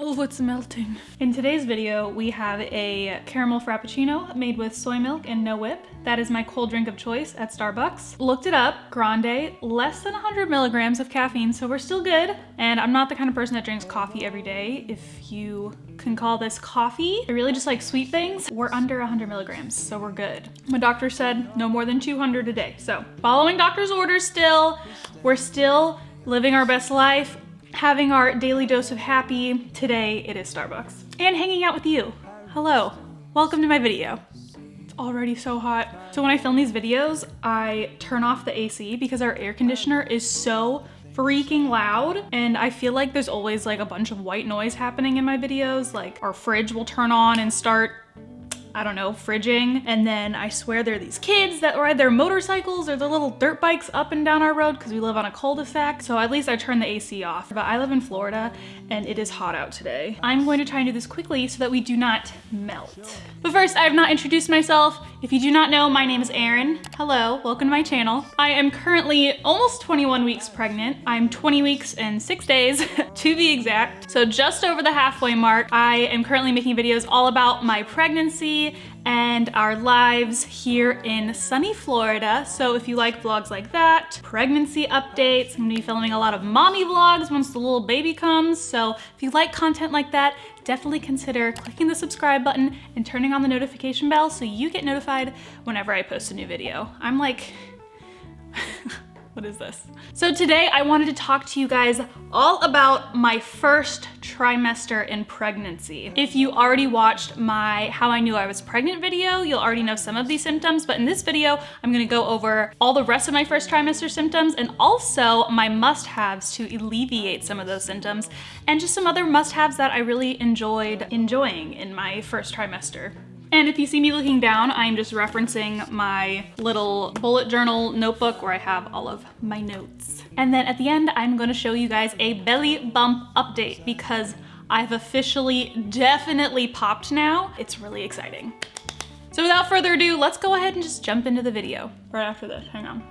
Oh, it's melting. In today's video, we have a caramel frappuccino made with soy milk and no whip. That is my cold drink of choice at Starbucks. Looked it up, grande, less than 100 milligrams of caffeine, so we're still good. And I'm not the kind of person that drinks coffee every day, if you can call this coffee. I really just like sweet things. We're under 100 milligrams, so we're good. My doctor said no more than 200 a day. So following doctor's orders still, we're still living our best life, having our daily dose of happy. Today it is Starbucks. And hanging out with you. Hello, welcome to my video. It's already so hot. So when I film these videos, I turn off the AC because our air conditioner is so freaking loud. And I feel like there's always like a bunch of white noise happening in my videos. Like our fridge will turn on and start, I don't know, fridging. And then I swear there are these kids that ride their motorcycles or their little dirt bikes up and down our road because we live on a cul-de-sac. So at least I turn the AC off. But I live in Florida and it is hot out today. I'm going to try and do this quickly so that we do not melt. But first, I have not introduced myself. If you do not know, my name is Erin. Hello, welcome to my channel. I am currently almost 21 weeks pregnant. I'm 20 weeks and 6 days to be exact. So just over the halfway mark. I am currently making videos all about my pregnancy and our lives here in sunny Florida. So if you like vlogs like that, pregnancy updates, I'm gonna be filming a lot of mommy vlogs once the little baby comes. So if you like content like that, definitely consider clicking the subscribe button and turning on the notification bell so you get notified whenever I post a new video. I'm like, what is this? So today I wanted to talk to you guys all about my first trimester in pregnancy. If you already watched my How I Knew I Was Pregnant video, you'll already know some of these symptoms, but in this video, I'm gonna go over all the rest of my first trimester symptoms and also my must-haves to alleviate some of those symptoms and just some other must-haves that I really enjoyed enjoying in my first trimester. And if you see me looking down, I'm just referencing my little bullet journal notebook where I have all of my notes. And then at the end, I'm gonna show you guys a belly bump update because I've officially definitely popped now. It's really exciting. So without further ado, let's go ahead and just jump into the video right after this, hang on.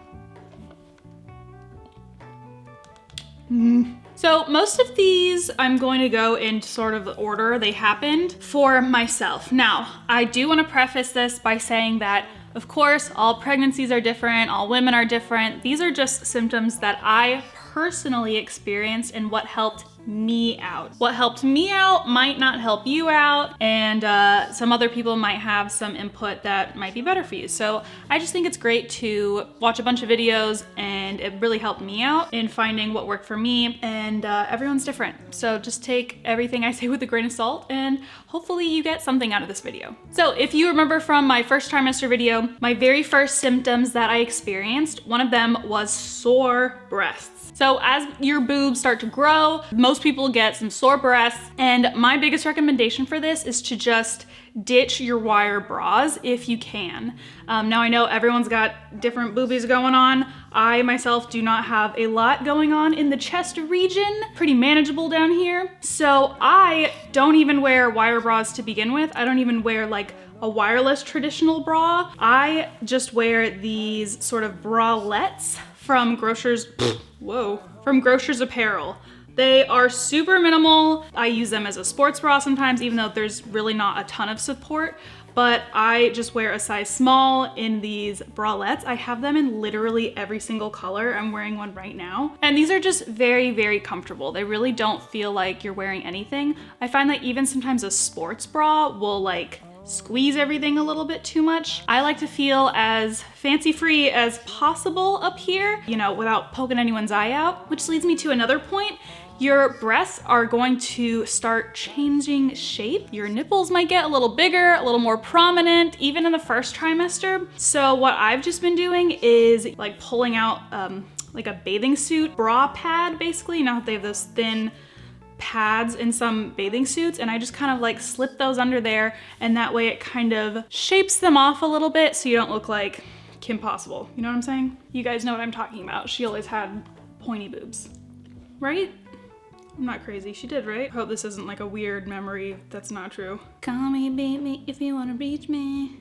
So most of these I'm going to go in sort of the order they happened for myself. Now, I do want to preface this by saying that, of course, all pregnancies are different, all women are different. These are just symptoms that I personally experienced and what helped me out. What helped me out might not help you out, and some other people might have some input that might be better for you. So I just think it's great to watch a bunch of videos, and it really helped me out in finding what worked for me, and everyone's different. So just take everything I say with a grain of salt, and hopefully you get something out of this video. So if you remember from my first trimester video, my very first symptoms that I experienced, one of them was sore breasts. So as your boobs start to grow, most people get some sore breasts, and my biggest recommendation for this is to just ditch your wire bras if you can. Now I know everyone's got different boobies going on. I myself do not have a lot going on in the chest region, pretty manageable down here. So I don't even wear wire bras to begin with. I don't even wear like a wireless traditional bra. I just wear these sort of bralettes from Grocers, from Grocers Apparel. They are super minimal. I use them as a sports bra sometimes, even though there's really not a ton of support, but I just wear a size small in these bralettes. I have them in literally every single color. I'm wearing one right now. And these are just very, very comfortable. They really don't feel like you're wearing anything. I find that even sometimes a sports bra will like squeeze everything a little bit too much. I like to feel as fancy-free as possible up here, you know, without poking anyone's eye out, which leads me to another point. Your breasts are going to start changing shape. Your nipples might get a little bigger, a little more prominent, even in the first trimester. So what I've just been doing is like pulling out like a bathing suit bra pad, basically. You know how they have those thin pads in some bathing suits, and I just kind of like slip those under there, and that way it kind of shapes them off a little bit so you don't look like Kim Possible. You know what I'm saying? You guys know what I'm talking about. She always had pointy boobs, right? I'm not crazy. She did, right? I hope this isn't like a weird memory that's not true. Call me, beat me if you wanna reach me.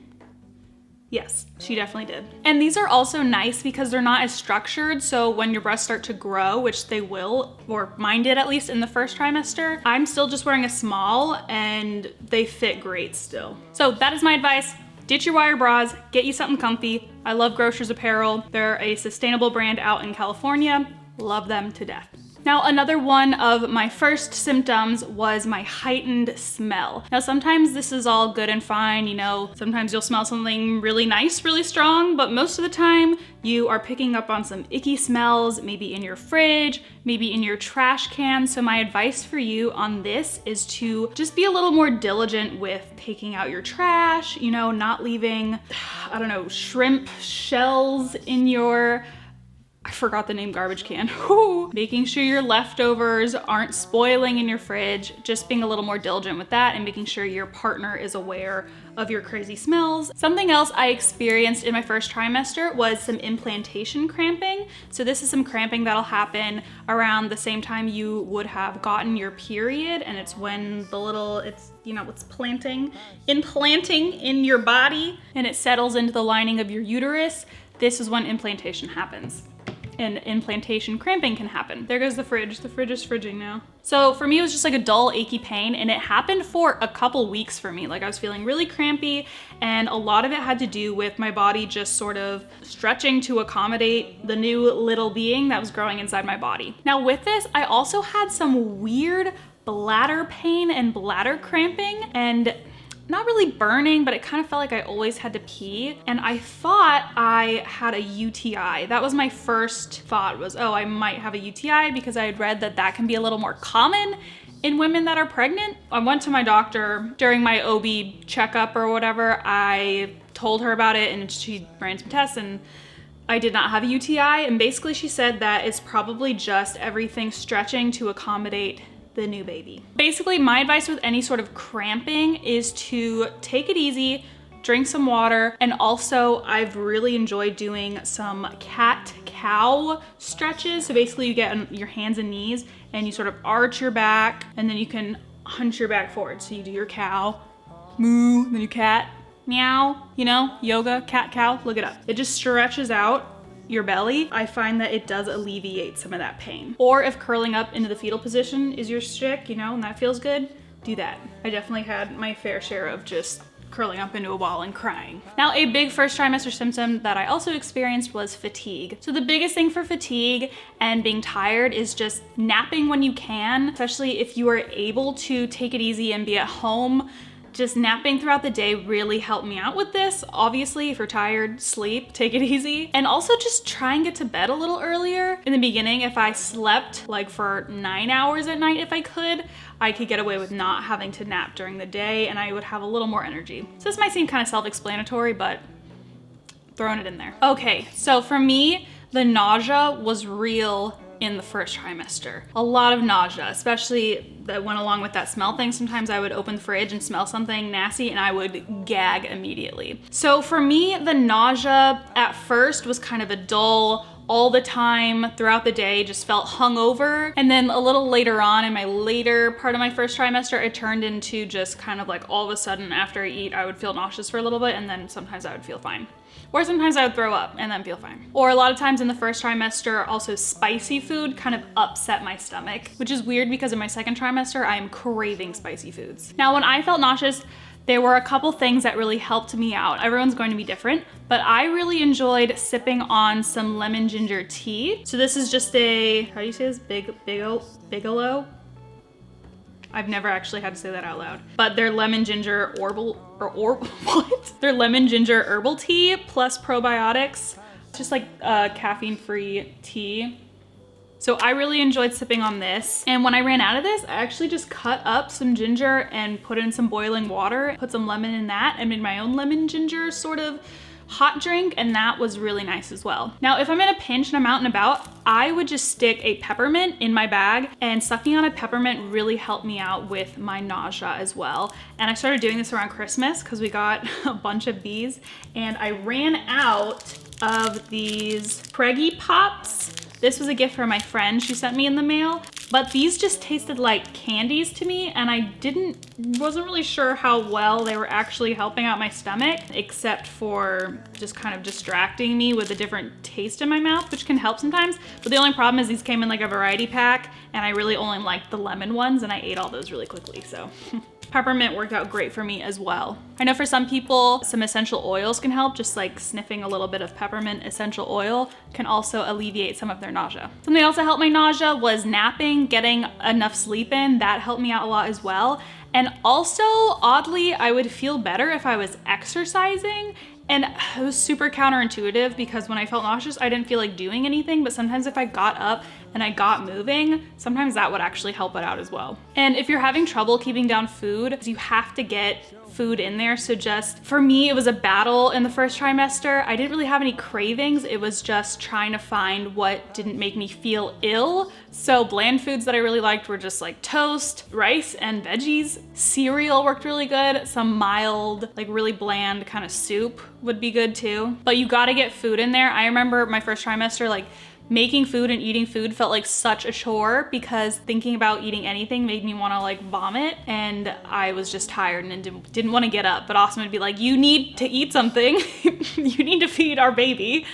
Yes, she definitely did. And these are also nice because they're not as structured. So when your breasts start to grow, which they will, or mine did at least in the first trimester, I'm still just wearing a small and they fit great still. So that is my advice. Ditch your wire bras, get you something comfy. I love Grocers Apparel. They're a sustainable brand out in California. Love them to death. Now, another one of my first symptoms was my heightened smell. Now, sometimes this is all good and fine, you know, sometimes you'll smell something really nice, really strong, but most of the time you are picking up on some icky smells, maybe in your fridge, maybe in your trash can. So my advice for you on this is to just be a little more diligent with taking out your trash, you know, not leaving, I don't know, shrimp shells in your, I forgot the name, garbage can. Making sure your leftovers aren't spoiling in your fridge, just being a little more diligent with that and making sure your partner is aware of your crazy smells. Something else I experienced in my first trimester was some implantation cramping. So this is some cramping that'll happen around the same time you would have gotten your period, and it's when the little, it's implanting in your body and it settles into the lining of your uterus. This is when implantation happens. And implantation cramping can happen. There goes the fridge. The fridge is fridging now. So for me, it was just like a dull, achy pain, and it happened for a couple weeks for me. Like, I was feeling really crampy, and a lot of it had to do with my body just sort of stretching to accommodate the new little being that was growing inside my body. Now with this, I also had some weird bladder pain and bladder cramping, and not really burning, but it kind of felt like I always had to pee. And I thought I had a UTI. That was my first thought, was, oh, I might have a UTI, because I had read that that can be a little more common in women that are pregnant. I went to my doctor during my OB checkup or whatever. I told her about it and she ran some tests and I did not have a UTI. And basically she said that it's probably just everything stretching to accommodate the new baby. Basically, my advice with any sort of cramping is to take it easy, drink some water, and also I've really enjoyed doing some cat-cow stretches. So basically you get on your hands and knees and you sort of arch your back and then you can hunch your back forward. So you do your cow, moo, then you cat, meow, you know, yoga, cat-cow, look it up. It just stretches out your belly. I find that it does alleviate some of that pain. Or if curling up into the fetal position is your shtick, you know, and that feels good, do that. I definitely had my fair share of just curling up into a ball and crying. Now, a big first trimester symptom that I also experienced was fatigue. So the biggest thing for fatigue and being tired is just napping when you can, especially if you are able to take it easy and be at home. Just napping throughout the day really helped me out with this. Obviously, if you're tired, sleep, take it easy. And also just try and get to bed a little earlier. In the beginning, if I slept like for 9 hours at night, if I could get away with not having to nap during the day and I would have a little more energy. So this might seem kind of self-explanatory, but throwing it in there. Okay, so for me, the nausea was real in the first trimester. A lot of nausea, especially that went along with that smell thing. Sometimes I would open the fridge and smell something nasty and I would gag immediately. So for me, the nausea at first was kind of a dull, all the time throughout the day, just felt hungover. And then a little later on in my later part of my first trimester, it turned into just kind of like all of a sudden after I eat, I would feel nauseous for a little bit and then sometimes I would feel fine. Or sometimes I would throw up and then feel fine. Or a lot of times in the first trimester, also spicy food kind of upset my stomach, which is weird because in my second trimester, I am craving spicy foods. Now, when I felt nauseous, there were a couple things that really helped me out. Everyone's going to be different, but I really enjoyed sipping on some lemon ginger tea. So this is just a, how do you say this? Bigelow? I've never actually had to say that out loud. But they're lemon ginger They're lemon ginger herbal tea plus probiotics. It's just like a caffeine-free tea. So I really enjoyed sipping on this. And when I ran out of this, I actually just cut up some ginger and put in some boiling water, put some lemon in that, and made my own lemon ginger sort of hot drink, and that was really nice as well. Now, if I'm in a pinch and I'm out and about, I would just stick a peppermint in my bag, and sucking on a peppermint really helped me out with my nausea as well. And I started doing this around Christmas because we got a bunch of these, and I ran out of these Preggy Pops. This was a gift from my friend she sent me in the mail. but these just tasted like candies to me, and I wasn't really sure how well they were actually helping out my stomach, except for just kind of distracting me with a different taste in my mouth, which can help sometimes. But the only problem is these came in like a variety pack, and I really only liked the lemon ones, and I ate all those really quickly, so. Peppermint worked out great for me as well. I know for some people, some essential oils can help, just like sniffing a little bit of peppermint essential oil can also alleviate some of their nausea. Something else that helped my nausea was napping, getting enough sleep in. That helped me out a lot as well. And also, oddly, I would feel better if I was exercising. And it was super counterintuitive because when I felt nauseous, I didn't feel like doing anything, but sometimes if I got up and I got moving, sometimes that would actually help it out as well. And if you're having trouble keeping down food, you have to get food in there. So just, for me, it was a battle in the first trimester. I didn't really have any cravings. It was just trying to find what didn't make me feel ill. So bland foods that I really liked were just like toast, rice, and veggies. Cereal worked really good. Some mild, like really bland kind of soup would be good too. But you gotta get food in there. I remember my first trimester, like making food and eating food felt like such a chore because thinking about eating anything made me want to like vomit, and I was just tired and didn't want to get up. But Austin would be like, you need to eat something. You need to feed our baby.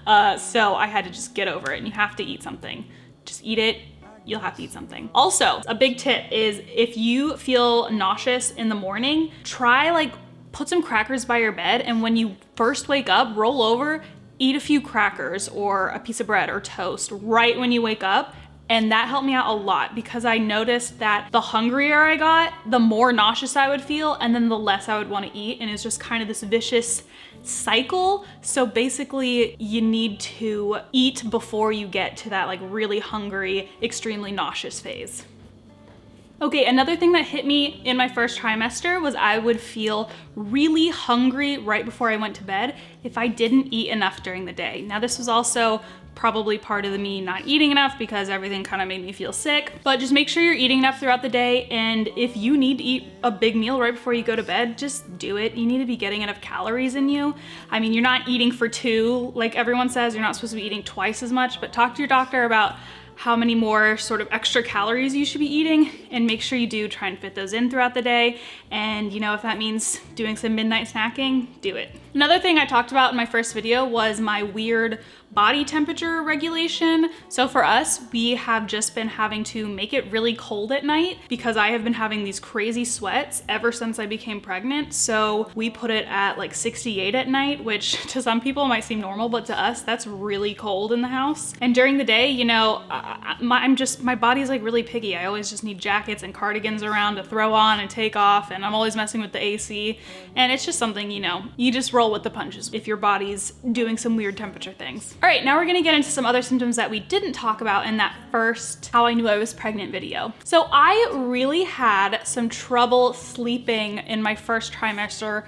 So I had to just get over it, and you have to eat something. Just eat it. You'll have to eat something. Also, a big tip is if you feel nauseous in the morning, try like put some crackers by your bed, and when you first wake up, roll over, eat a few crackers or a piece of bread or toast right when you wake up. And that helped me out a lot because I noticed that the hungrier I got, the more nauseous I would feel, and then the less I would want to eat. And it's just kind of this vicious cycle. So basically you need to eat before you get to that like really hungry, extremely nauseous phase. Okay, another thing that hit me in my first trimester was I would feel really hungry right before I went to bed if I didn't eat enough during the day. Now this was also probably part of me not eating enough because everything kind of made me feel sick, but just make sure you're eating enough throughout the day. And if you need to eat a big meal right before you go to bed, just do it. You need to be getting enough calories in you. I mean, you're not eating for two, like everyone says, you're not supposed to be eating twice as much, but talk to your doctor about how many more sort of extra calories you should be eating, and make sure you do try and fit those in throughout the day. And you know, if that means doing some midnight snacking, do it. Another thing I talked about in my first video was my weird body temperature regulation. So for us, we have just been having to make it really cold at night because I have been having these crazy sweats ever since I became pregnant. So we put it at like 68 at night, which to some people might seem normal, but to us, that's really cold in the house. And during the day, you know, my body's like really picky. I always just need jackets and cardigans around to throw on and take off, and I'm always messing with the AC. And it's just something, you know, you just roll with the punches if your body's doing some weird temperature things. All right, now we're gonna get into some other symptoms that we didn't talk about in that first How I Knew I Was Pregnant video. So I really had some trouble sleeping in my first trimester.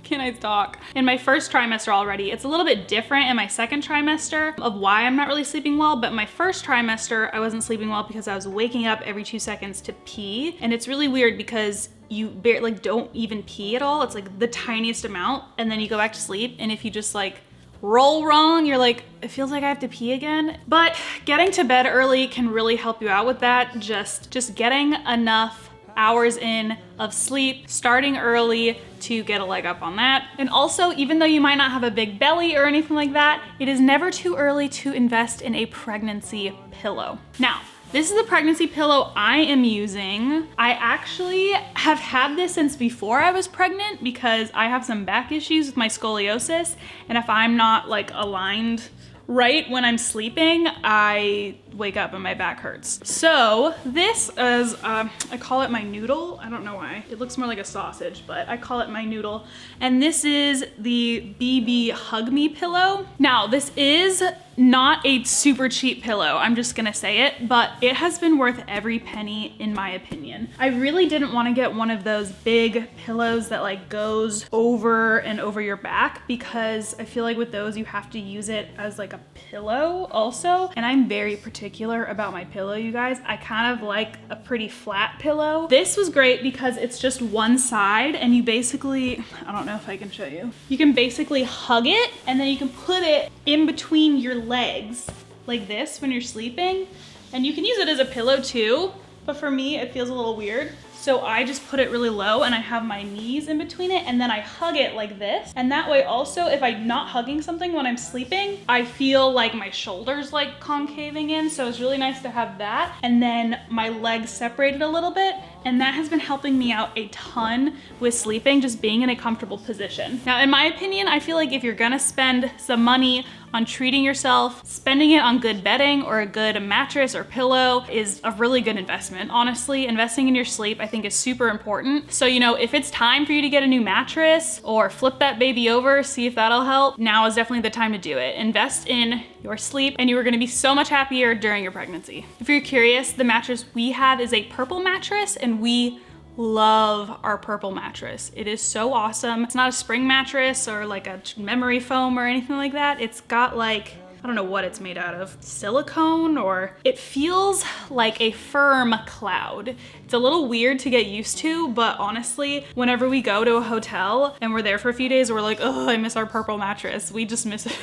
Can I talk? In my first trimester already. It's a little bit different in my second trimester of why I'm not really sleeping well, but my first trimester, I wasn't sleeping well because I was waking up every 2 seconds to pee. And it's really weird because you barely don't even pee at all. It's like the tiniest amount, and then you go back to sleep, and if you just like roll wrong, you're like, it feels like I have to pee again. But getting to bed early can really help you out with that. Just getting enough hours in of sleep, starting early to get a leg up on that. And also, even though you might not have a big belly or anything like that, it is never too early to invest in a pregnancy pillow. Now, this is the pregnancy pillow I am using. I actually have had this since before I was pregnant because I have some back issues with my scoliosis, and if I'm not like aligned right when I'm sleeping, I wake up and my back hurts. So this is, I call it my noodle. I don't know why. It looks more like a sausage, but I call it my noodle. And this is the BB Hug Me pillow. Now, this is not a super cheap pillow, I'm just gonna say it, but it has been worth every penny in my opinion. I really didn't want to get one of those big pillows that like goes over and over your back, because I feel like with those you have to use it as like a pillow also, and I'm very particular about my pillow, you guys. I kind of like a pretty flat pillow. This was great because it's just one side, and you basically, I don't know if I can show you, you can basically hug it, and then you can put it in between your legs like this when you're sleeping, And you can use it as a pillow too, but for me, it feels a little weird. So I just put it really low and I have my knees in between it and then I hug it like this. And that way also, if I'm not hugging something when I'm sleeping, I feel like my shoulders like concaving in. So it's really nice to have that. And then my legs separated a little bit. And that has been helping me out a ton with sleeping, just being in a comfortable position. Now, in my opinion, I feel like if you're gonna spend some money on treating yourself, spending it on good bedding or a good mattress or pillow is a really good investment. Honestly, investing in your sleep I think is super important. So, you know, if it's time for you to get a new mattress or flip that baby over, see if that'll help, now is definitely the time to do it. Invest in your sleep and you are gonna be so much happier during your pregnancy. If you're curious, the mattress we have is a purple mattress and we love our purple mattress. It is so awesome. It's not a spring mattress or like a memory foam or anything like that. It's got like, I don't know what it's made out of, silicone, or it feels like a firm cloud. It's a little weird to get used to, but honestly, whenever we go to a hotel and we're there for a few days, we're like, oh, I miss our purple mattress. We just miss it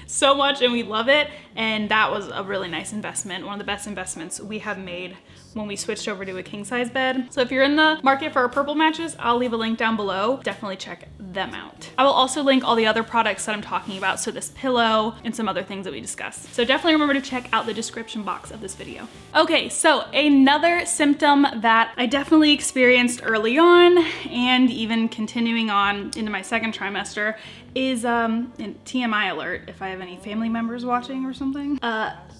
so much and we love it. And that was a really nice investment. One of the best investments we have made when we switched over to a king size bed. So if you're in the market for a purple mattress, I'll leave a link down below. Definitely check them out. I will also link all the other products that I'm talking about. So this pillow and some other things that we discussed. So definitely remember to check out the description box of this video. Okay, so another symptom that I definitely experienced early on and even continuing on into my second trimester is, and TMI alert if I have any family members watching or something,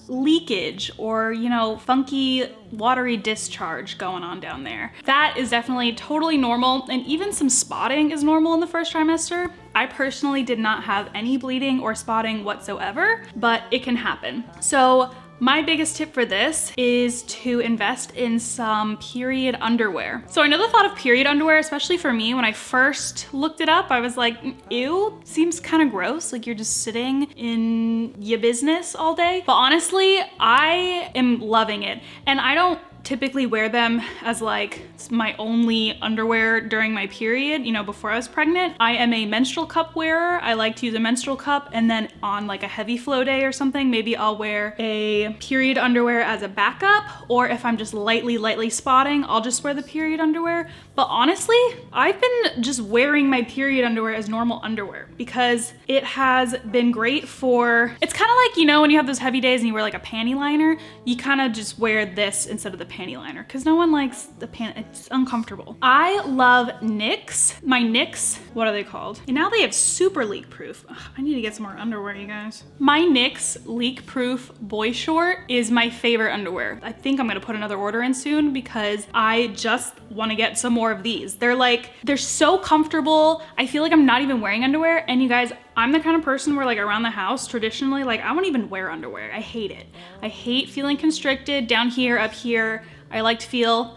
leakage or, you know, funky watery discharge going on down there. That is definitely totally normal, and even some spotting is normal in the first trimester. I personally did not have any bleeding or spotting whatsoever, but it can happen. So my biggest tip for this is to invest in some period underwear. So I know the thought of period underwear, especially for me, when I first looked it up, I was like, ew, seems kind of gross. Like you're just sitting in your business all day. But honestly, I am loving it. And I don't typically wear them as like my only underwear during my period, you know, before I was pregnant. I am a menstrual cup wearer. I like to use a menstrual cup, and then on like a heavy flow day or something, maybe I'll wear a period underwear as a backup, or if I'm just lightly spotting, I'll just wear the period underwear. But honestly, I've been just wearing my period underwear as normal underwear because it has been great for, it's kind of like, you know, when you have those heavy days and you wear like a panty liner, you kind of just wear this instead of the panty liner because no one likes the it's uncomfortable. I love Knix. My Knix, what are they called? And now they have super leak proof. Ugh, I need to get some more underwear, you guys. My Knix leak proof boy short is my favorite underwear. I think I'm gonna put another order in soon because I just want to get some more of these. They're so comfortable. I feel like I'm not even wearing underwear. And you guys, I'm the kind of person where like around the house, traditionally, like I won't even wear underwear. I hate it. I hate feeling constricted down here, up here. I like to feel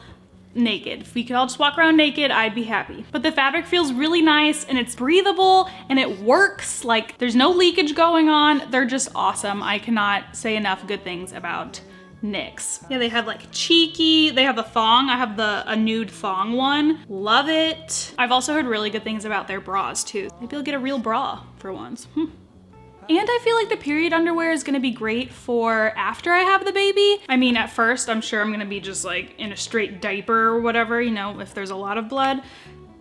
naked. If we could all just walk around naked, I'd be happy. But the fabric feels really nice and it's breathable and it works. Like there's no leakage going on. They're just awesome. I cannot say enough good things about Knix. Yeah, they have like cheeky, they have the thong. I have a nude thong one. Love it. I've also heard really good things about their bras too. Maybe I'll get a real bra for once. And I feel like the period underwear is gonna be great for after I have the baby. I mean, at first, I'm sure I'm gonna be just like in a straight diaper or whatever, you know, if there's a lot of blood.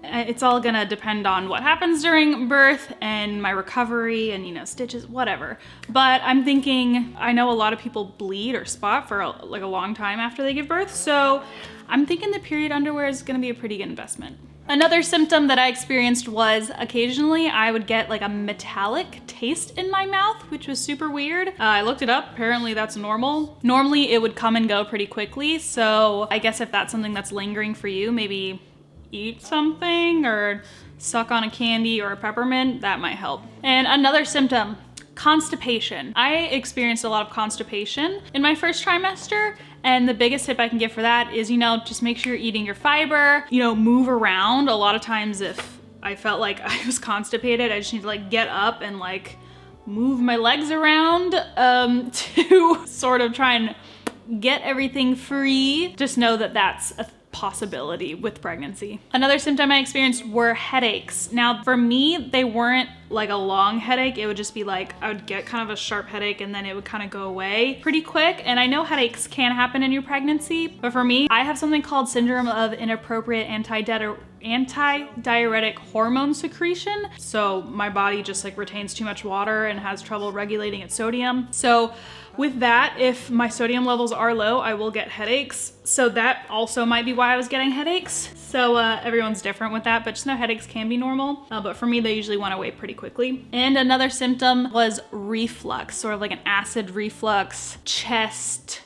It's all gonna depend on what happens during birth and my recovery and, you know, stitches, whatever. But I'm thinking, I know a lot of people bleed or spot for like a long time after they give birth. So I'm thinking the period underwear is gonna be a pretty good investment. Another symptom that I experienced was occasionally I would get like a metallic taste in my mouth, which was super weird. I looked it up, apparently that's normal. Normally it would come and go pretty quickly. So I guess if that's something that's lingering for you, maybe eat something or suck on a candy or a peppermint, that might help. And another symptom, constipation. I experienced a lot of constipation in my first trimester, and the biggest tip I can give for that is, you know, just make sure you're eating your fiber, you know, move around. A lot of times if I felt like I was constipated, I just need to like get up and like move my legs around to sort of try and get everything free. Just know that that's a possibility with pregnancy. Another symptom I experienced were headaches. Now for me, they weren't like a long headache. It would just be like, I would get kind of a sharp headache and then it would kind of go away pretty quick. And I know headaches can happen in your pregnancy, but for me, I have something called syndrome of inappropriate antidiuretic hormone secretion. So my body just like retains too much water and has trouble regulating its sodium. So with that, if my sodium levels are low, I will get headaches. So that also might be why I was getting headaches. So everyone's different with that, but just know headaches can be normal. But for me, they usually went away pretty quickly. And another symptom was reflux, sort of like an acid reflux, chest,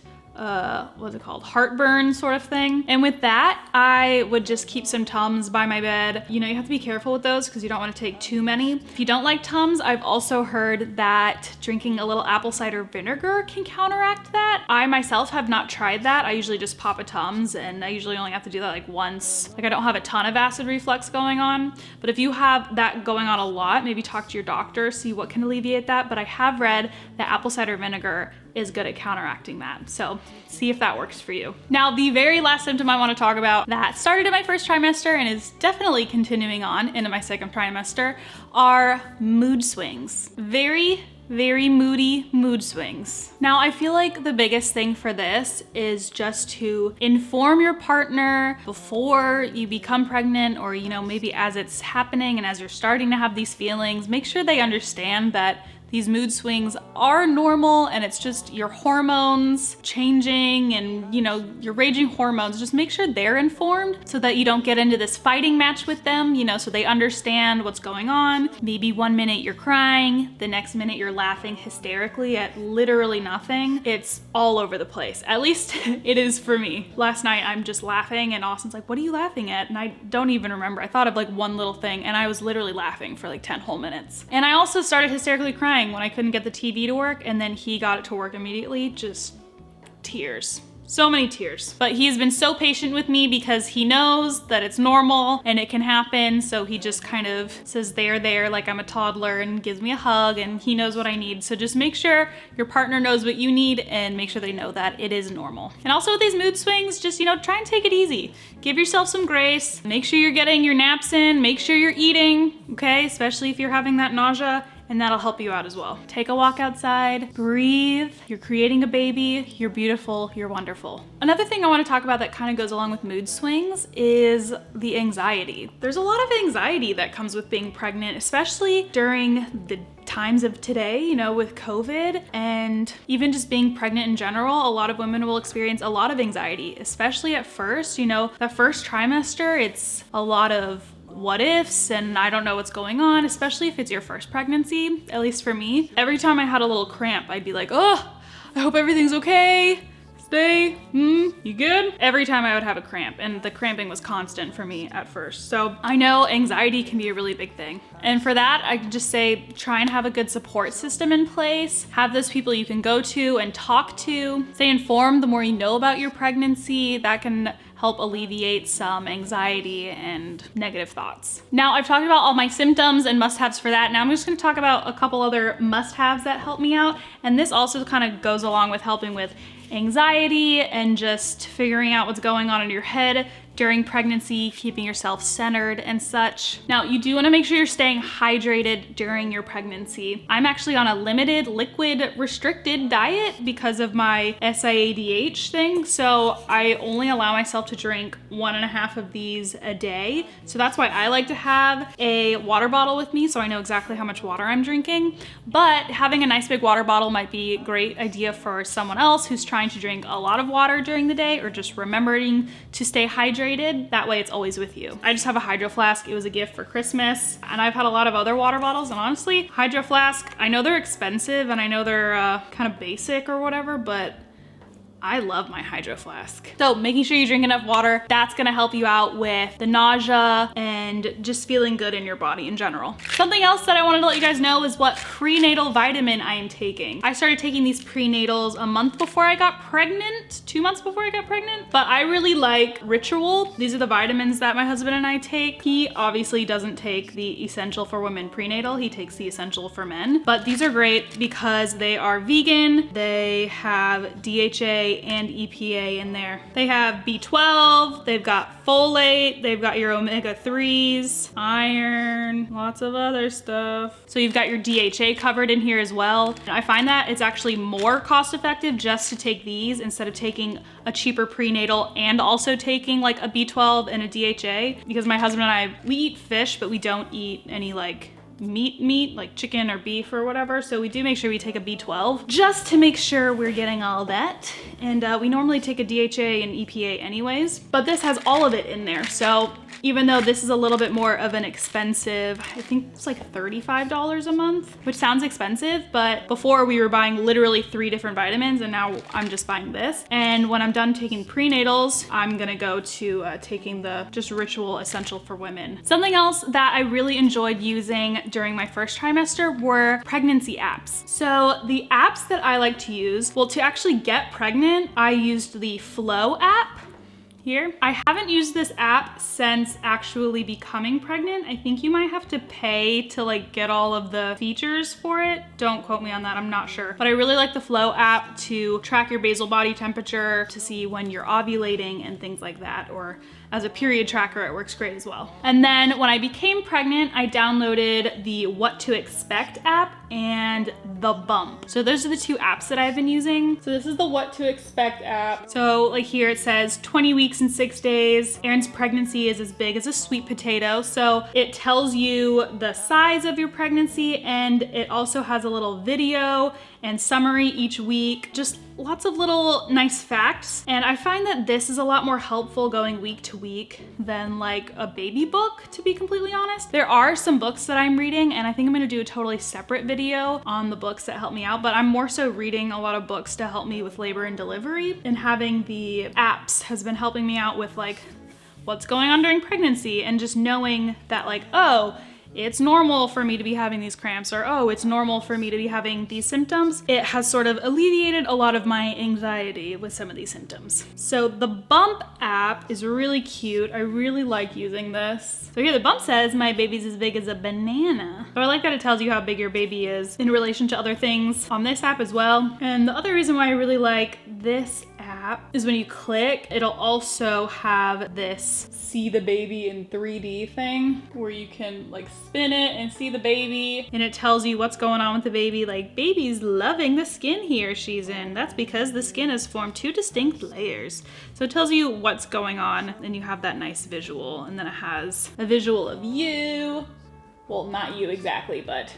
what's it called? Heartburn sort of thing. And with that, I would just keep some Tums by my bed. You know, you have to be careful with those because you don't want to take too many. If you don't like Tums, I've also heard that drinking a little apple cider vinegar can counteract that. I myself have not tried that. I usually just pop a Tums and I usually only have to do that like once. Like I don't have a ton of acid reflux going on, but if you have that going on a lot, maybe talk to your doctor, see what can alleviate that. But I have read that apple cider vinegar is good at counteracting that. So see if that works for you. Now, the very last symptom I want to talk about that started in my first trimester and is definitely continuing on into my second trimester are mood swings. Very moody mood swings. Now, I feel like the biggest thing for this is just to inform your partner before you become pregnant, or, you know, maybe as it's happening and as you're starting to have these feelings, make sure they understand that these mood swings are normal and it's just your hormones changing and, you know, your raging hormones. Just make sure they're informed so that you don't get into this fighting match with them, you know, so they understand what's going on. Maybe one minute you're crying, the next minute you're laughing hysterically at literally nothing. It's all over the place. At least it is for me. Last night I'm just laughing and Austin's like, what are you laughing at? And I don't even remember. I thought of like one little thing and I was literally laughing for like 10 whole minutes. And I also started hysterically crying when I couldn't get the TV to work, and then he got it to work immediately. Just tears. So many tears. But he's been so patient with me because he knows that it's normal and it can happen. So he just kind of says there like I'm a toddler and gives me a hug, and he knows what I need. So just make sure your partner knows what you need and make sure they know that it is normal. And also with these mood swings, just, you know, try and take it easy. Give yourself some grace. Make sure you're getting your naps in. Make sure you're eating, okay? Especially if you're having that nausea. And that'll help you out as well. Take a walk outside, breathe, you're creating a baby, you're beautiful, you're wonderful. Another thing I wanna talk about that kind of goes along with mood swings is the anxiety. There's a lot of anxiety that comes with being pregnant, especially during the times of today, you know, with COVID and even just being pregnant in general. A lot of women will experience a lot of anxiety, especially at first. You know, the first trimester, it's a lot of what ifs and I don't know what's going on, especially if it's your first pregnancy, at least for me. Every time I had a little cramp, I'd be like, oh, I hope everything's okay. Stay, you good? Every time I would have a cramp, and the cramping was constant for me at first. So I know anxiety can be a really big thing. And for that, I just say, try and have a good support system in place. Have those people you can go to and talk to. Stay informed the more you know about your pregnancy. That can help alleviate some anxiety and negative thoughts. Now, I've talked about all my symptoms and must-haves for that. Now I'm just gonna talk about a couple other must-haves that help me out. And this also kind of goes along with helping with anxiety and just figuring out what's going on in your head during pregnancy, keeping yourself centered and such. Now, you do wanna make sure you're staying hydrated during your pregnancy. I'm actually on a limited liquid restricted diet because of my SIADH thing. So I only allow myself to drink 1.5 of these a day. So that's why I like to have a water bottle with me so I know exactly how much water I'm drinking. But having a nice big water bottle might be a great idea for someone else who's trying to drink a lot of water during the day or just remembering to stay hydrated. That way it's always with you. I just have a Hydro Flask. It was a gift for Christmas. And I've had a lot of other water bottles, and honestly, Hydro Flask, I know they're expensive and I know they're kind of basic or whatever, but I love my Hydro Flask. So making sure you drink enough water, that's gonna help you out with the nausea and just feeling good in your body in general. Something else that I wanted to let you guys know is what prenatal vitamin I am taking. I started taking these prenatals a month before I got pregnant, 2 months before I got pregnant, but I really like Ritual. These are the vitamins that my husband and I take. He obviously doesn't take the Essential for Women prenatal, he takes the Essential for Men, but these are great because they are vegan, they have DHA DHA and EPA in there. They have B12, they've got folate, they've got your omega-3s, iron, lots of other stuff. So you've got your DHA covered in here as well. I find that it's actually more cost effective just to take these instead of taking a cheaper prenatal and also taking like a B12 and a DHA, because my husband and I, we eat fish, but we don't eat any like meat like chicken or beef or whatever. So we do make sure we take a B12 just to make sure we're getting all that. And we normally take a DHA and EPA anyways, but this has all of it in there. So even though this is a little bit more of an expensive, I think it's like $35 a month, which sounds expensive, but before we were buying literally 3 different vitamins and now I'm just buying this. And when I'm done taking prenatals, I'm gonna go to taking the just Ritual Essential for Women. Something else that I really enjoyed using during my first trimester were pregnancy apps. So the apps that I like to use, well, to actually get pregnant, I used the Flow app. Here. I haven't used this app since actually becoming pregnant. I think you might have to pay to like get all of the features for it. Don't quote me on that, I'm not sure. But I really like the Flow app to track your basal body temperature, to see when you're ovulating and things like that, or as a period tracker, it works great as well. And then when I became pregnant, I downloaded the What to Expect app and the Bump. So those are the 2 apps that I've been using. So this is the What to Expect app. So like here it says 20 weeks and 6 days. Erin's pregnancy is as big as a sweet potato. So it tells you the size of your pregnancy, and it also has a little video and summary each week, just lots of little nice facts. And I find that this is a lot more helpful going week to week than like a baby book, to be completely honest. There are some books that I'm reading, and I think I'm gonna do a totally separate video on the books that help me out, but I'm more so reading a lot of books to help me with labor and delivery, and having the apps has been helping me out with like what's going on during pregnancy, and just knowing that like, oh, it's normal for me to be having these cramps, or oh, it's normal for me to be having these symptoms. It has sort of alleviated a lot of my anxiety with some of these symptoms. So the Bump app is really cute. I really like using this. So here the Bump says, my baby's as big as a banana. So I like that it tells you how big your baby is in relation to other things on this app as well. And the other reason why I really like this app is when you click, it'll also have this see the baby in 3D thing where you can like spin it and see the baby, and it tells you what's going on with the baby, like baby's loving the skin he or she's in. That's because the skin has formed 2 distinct layers. So it tells you what's going on, and you have that nice visual, and then it has a visual of you. Well, not you exactly, but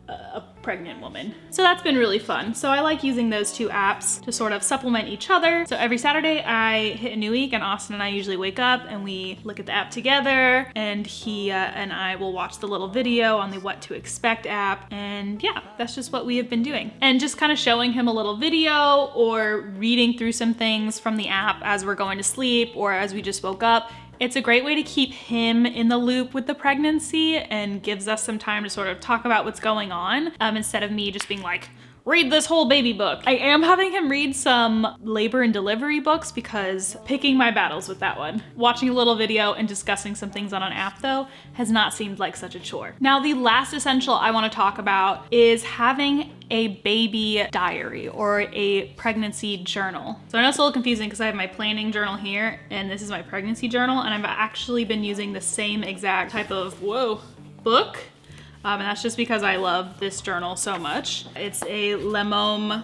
a pregnant woman. So that's been really fun. So I like using those 2 apps to sort of supplement each other. So every Saturday I hit a new week, and Austin and I usually wake up and we look at the app together, and he and I will watch the little video on the What to Expect app. And yeah, that's just what we have been doing. And just kind of showing him a little video or reading through some things from the app as we're going to sleep or as we just woke up. It's a great way to keep him in the loop with the pregnancy, and gives us some time to sort of talk about what's going on, instead of me just being like, read this whole baby book. I am having him read some labor and delivery books, because picking my battles with that one. Watching a little video and discussing some things on an app though has not seemed like such a chore. Now the last essential I want to talk about is having a baby diary or a pregnancy journal. So I know it's a little confusing because I have my planning journal here and this is my pregnancy journal, and I've actually been using the same exact type of, book. And that's just because I love this journal so much. It's a Lemome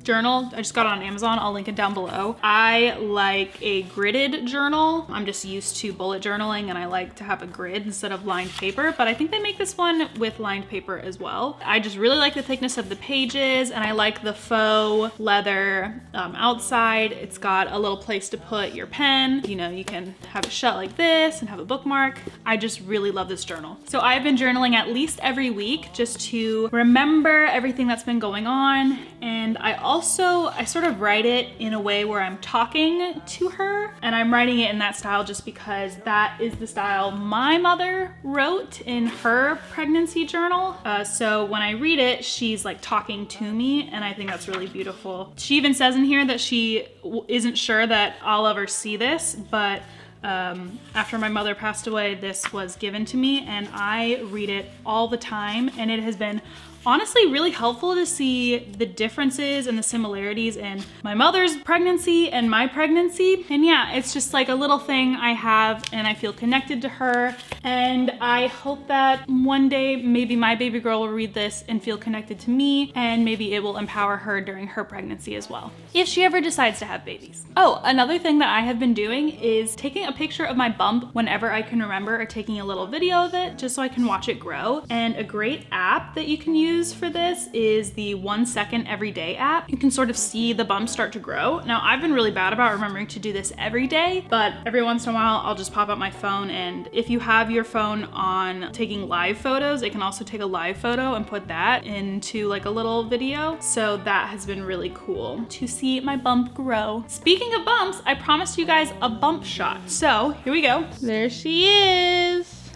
journal. I just got it on Amazon. I'll link it down below. I like a gridded journal. I'm just used to bullet journaling, and I like to have a grid instead of lined paper, but I think they make this one with lined paper as well. I just really like the thickness of the pages, and I like the faux leather outside. It's got a little place to put your pen. You know, you can have it shut like this and have a bookmark. I just really love this journal. So I've been journaling at least every week just to remember everything that's been going on, and I sort of write it in a way where I'm talking to her, and I'm writing it in that style just because that is the style my mother wrote in her pregnancy journal. So when I read it, she's like talking to me, and I think that's really beautiful. She even says in here that she isn't sure that I'll ever see this, but after my mother passed away, this was given to me, and I read it all the time, and it has been honestly really helpful to see the differences and the similarities in my mother's pregnancy and my pregnancy. And yeah, it's just like a little thing I have and I feel connected to her. And I hope that one day maybe my baby girl will read this and feel connected to me, and maybe it will empower her during her pregnancy as well, if she ever decides to have babies. Oh, another thing that I have been doing is taking a picture of my bump whenever I can remember, or taking a little video of it just so I can watch it grow. And a great app that you can use for this is the 1 Second Everyday app. You can sort of see the bump start to grow. Now, I've been really bad about remembering to do this every day, but every once in a while I'll just pop up my phone, and if you have your phone on taking live photos, it can also take a live photo and put that into like a little video. So that has been really cool to see my bump grow. Speaking of bumps, I promised you guys a bump shot. So here we go. There she is.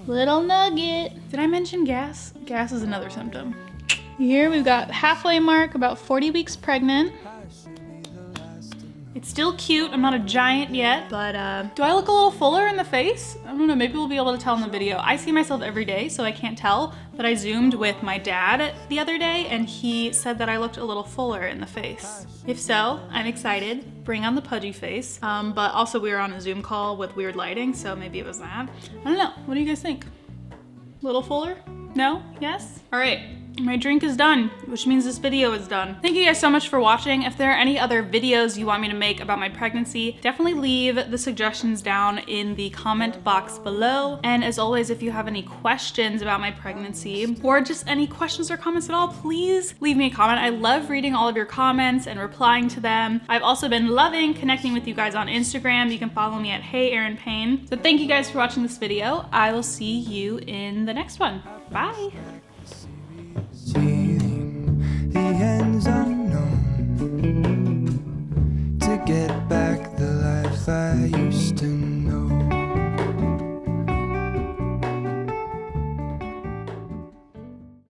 Little nugget. Did I mention gas? Gas is another symptom. Here we've got halfway mark, about 40 weeks pregnant. It's still cute. I'm not a giant yet, but do I look a little fuller in the face? I don't know, maybe we'll be able to tell in the video. I see myself every day, so I can't tell, but I zoomed with my dad the other day and he said that I looked a little fuller in the face. If so, I'm excited. Bring on the pudgy face. But also we were on a Zoom call with weird lighting, so maybe it was that. I don't know, what do you guys think? Little fuller? No? Yes? All right. My drink is done, which means this video is done. Thank you guys so much for watching. If there are any other videos you want me to make about my pregnancy, definitely leave the suggestions down in the comment box below. And as always, if you have any questions about my pregnancy or just any questions or comments at all, please leave me a comment. I love reading all of your comments and replying to them. I've also been loving connecting with you guys on Instagram. You can follow me at Hey Erin Payne. So thank you guys for watching this video. I will see you in the next one. Bye.